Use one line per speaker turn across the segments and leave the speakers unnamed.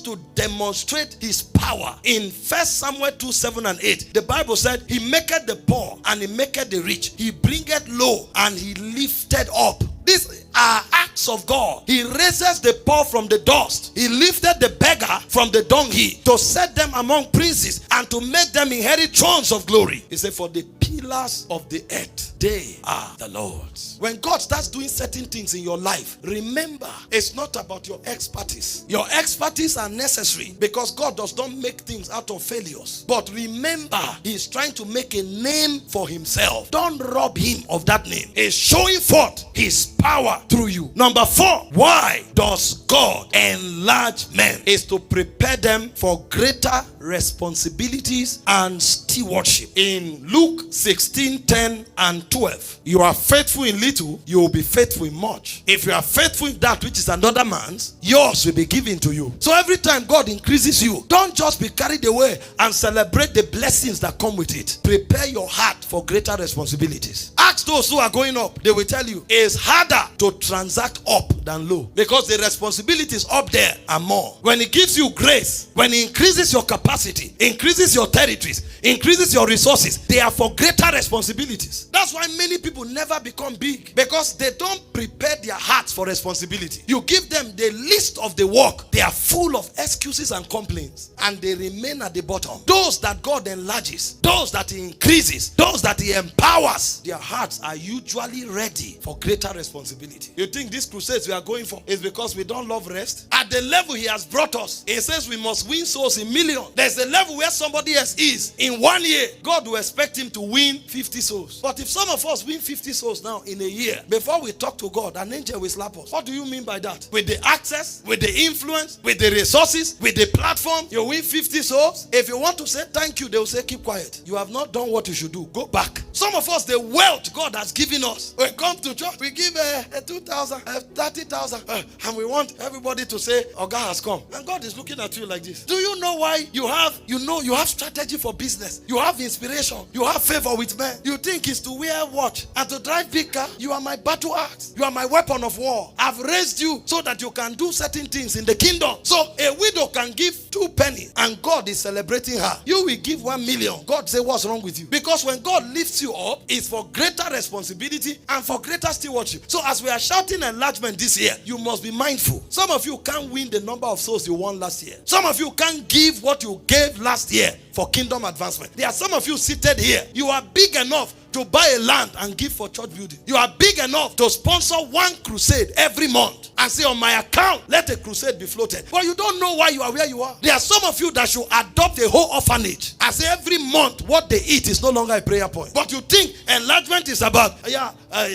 to demonstrate his power. In 1 Samuel 2:7-8, the Bible said, he maketh the poor and he maketh the rich. He bringeth low and he lifted up. These are acts of God. He raises the poor from the dust. He lifted the beggar from the dunghill to set them among princes and to make them inherit thrones of glory. He said, for the pillars of the earth, they are the Lord's. When God starts doing certain things in your life, remember, it's not about your expertise. Your expertise are necessary because God does not make things out of failures. But remember, he's trying to make a name for himself. Don't rob him of that name. He's showing forth his power through you. Number 4, why does God enlarge men? Is to prepare them for greater responsibilities and stewardship. In Luke 16:10-12, you are faithful in little, you will be faithful in much. If you are faithful in that which is another man's, yours will be given to you. So every time God increases you, don't just be carried away and celebrate the blessings that come with it. Prepare your heart for greater responsibilities. Ask those who are going up, they will tell you it's harder to transact up than low, because the responsibilities up there are more. When he gives you grace, when he increases your capacity, increases your territories, increases your resources, they are for greater responsibilities. That's why many people never become big, because they don't prepare their hearts for responsibility. You give them the list of the work, they are full of excuses and complaints, and they remain at the bottom. Those that God enlarges, those that he increases, those that he empowers, their hearts are usually ready for greater responsibility. You think these crusades we are going for is because we don't love rest? At the level he has brought us, he says we must win souls in millions. There's a level where somebody else is. In 1 year, God will expect him to win 50 souls. But if some of us win 50 souls now in a year, before we talk to God, an angel will slap us. What do you mean by that? With the access, with the influence, with the resources, with the platform, you win 50 souls. If you want to say thank you, they will say keep quiet. You have not done what you should do. Go back. Some of us, the wealth God has given us, we come to church, we give 2,000, 30,000, and we want everybody to say, oh, God has come. And God is looking at you like this. Do you know why you have strategy for business? You have inspiration. You have favor with men. You think it's to wear watch and to drive big car? You are my battle axe. You are my weapon of war. I've raised you so that you can do certain things in the kingdom. So a widow can give 2 pennies and God is celebrating her. You will give 1 million. God say, what's wrong with you? Because when God lifts you up, it's for greater responsibility and for greater stewardship. So as we are shouting enlargement this year, you must be mindful. Some of you can't win the number of souls you won last year. Some of you can't give what you gave last year for kingdom advancement. There are some of you seated here. You are big enough to buy a land and give for church building. You are big enough to sponsor 1 crusade every month and say, on my account, let a crusade be floated. But you don't know why you are where you are. There are some of you that should adopt a whole orphanage. I say every month what they eat is no longer a prayer point. But you think enlargement is about,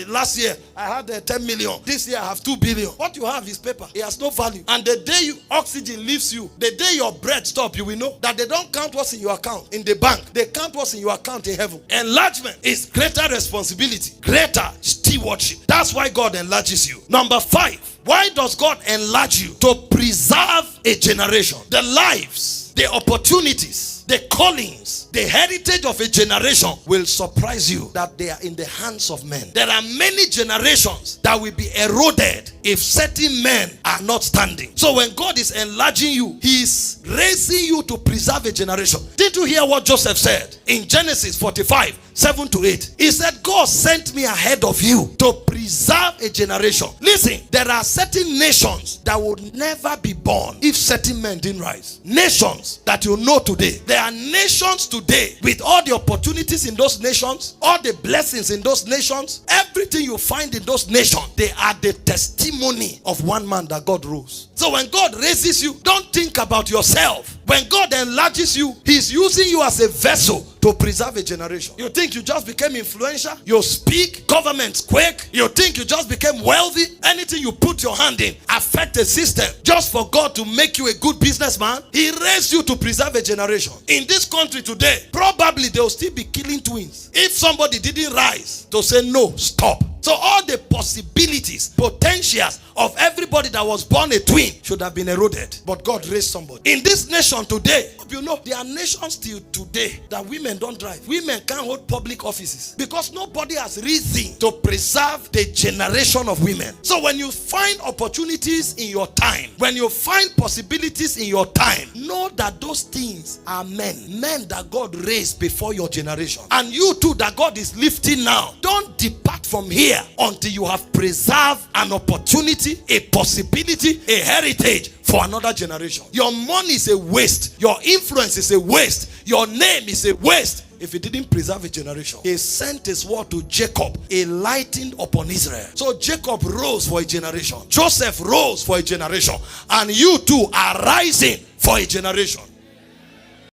last year I had 10 million. This year I have 2 billion. What you have is paper. It has no value. And the day oxygen leaves you, the day your bread stops, you will know that they don't count what's in your account in the bank. They count what's in your account in heaven. Enlargement is greater responsibility, greater stewardship. That's why God enlarges you. Number 5, why does God enlarge you? To preserve a generation. The lives, the opportunities, the callings, the heritage of a generation will surprise you that they are in the hands of men. There are many generations that will be eroded if certain men are not standing. So when God is enlarging you, he is raising you to preserve a generation. Did you hear what Joseph said in Genesis 45:7-8? He said, God sent me ahead of you to preserve a generation. Listen, there are certain nations that would never be born if certain men didn't rise. Nations that you know today. There are nations today with all the opportunities in those nations, all the blessings in those nations, everything you find in those nations, they are the testimony of one man that God rose. So when God raises you, don't think about yourself. When God enlarges you, he's using you as a vessel to preserve a generation. You think you just became influential? You speak, governments quake. You think you just became wealthy? Anything you put your hand in affect a system just for God to make you a good businessman? He raised you to preserve a generation. In this country today, probably they will still be killing twins if somebody didn't rise to say no, stop. So all the possibilities, potentials of everybody that was born a twin should have been eroded. But God raised somebody. In this nation today, you know, there are nations till today that women don't drive. Women can't hold public offices because nobody has reason to preserve the generation of women. So when you find opportunities in your time, when you find possibilities in your time, know that those things are men that God raised before your generation. And you too that God is lifting now. Don't depart from here until you have preserved an opportunity, a possibility, a heritage for another generation. Your money is a waste. Your influence is a waste. Your name is a waste if he didn't preserve a generation. He sent his word to Jacob, a lighting upon Israel. So Jacob rose for a generation. Joseph rose for a generation. And you too are rising for a generation.